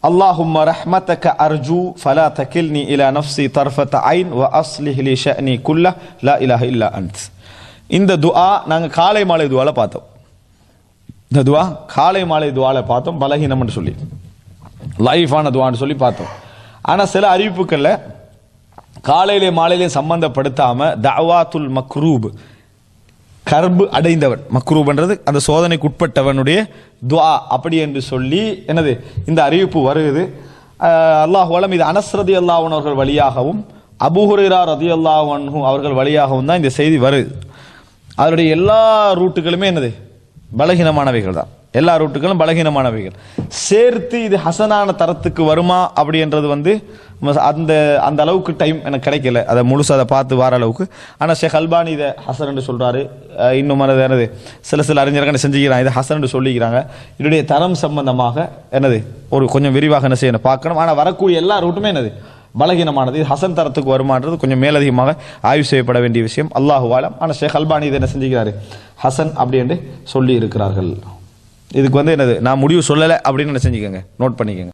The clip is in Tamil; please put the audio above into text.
اللهم رحمتك أرجو فلا تكلني إلى نفسي طرفة عين وأصلح لي شأني كله لا إله إلا أنت. இந்த துஆ நாங்க காலை மாலை துஆல பார்த்தோம். இந்த துஆ காலை மாலை துஆல பார்த்தோம், பலகீனம்னு சொல்லி லைஃபான துஆன்னு சொல்லி பார்த்தோம். ஆனா சில அறிவிப்புகள்ல காலையிலே மாலையிலே சம்பந்தப்படுத்தாம தஅவாத்துல் மக்ரூப், கர்பு அடைந்தவன், மக்ரூப்ன்றது அந்த சோதனைக்கு உட்பட்டவனுடைய துஆ அப்படி என்று சொல்லி என்னது இந்த அறிவிப்பு வருகிறது. அல்லாஹ் வலம் இது அனஸ் ரலியல்லாஹு அன்ஹு அவர்கள் வழியாகவும் அபூ ஹுரைரா ரலியல்லாஹு அன்ஹு அவர்கள் வழியாகவும் தான் இந்த செய்தி வருது. அதனுடைய எல்லா ரூட்டுகளுமே என்னது பலகீனமானவைகள் தான், எல்லா ரூட்டுகளும் பலகீனமானவைகள். சேர்த்து இது ஹசனான தரத்துக்கு வருமா அப்படின்றது அந்த அந்த அளவுக்கு டைம் எனக்கு கிடைக்கல, அதை முழுசாக அதை பார்த்து வர அளவுக்கு. ஆனால் ஷேக் அல்பானி இதை ஹசன் என்று சொல்கிறாரு. இன்னும் என்னது சில அறிஞர்கள் செஞ்சுக்கிறாங்க, இதை ஹசன் என்று சொல்லிக்கிறாங்க. இதனுடைய தரம் சம்பந்தமாக என்னது ஒரு கொஞ்சம் விரிவாக என்ன செய்யணும் பார்க்கணும். ஆனால் வரக்கூடிய எல்லா ரூட்டுமே என்னது பலகீனமானது. இது ஹசன் தரத்துக்கு வருமானது கொஞ்சம் மேலதிகமாக ஆய்வு செய்யப்பட வேண்டிய விஷயம். அல்லாஹு ஆலம். ஆனால் ஷேக் அல்பானி இதை என்ன செஞ்சுக்கிறாரு, ஹசன் அப்படி என்று சொல்லி இருக்கிறார்கள். இதுக்கு என்னது நான் முடிவு சொல்லலை அப்படின்னு என்ன செஞ்சுக்கோங்க, நோட் பண்ணிக்கோங்க.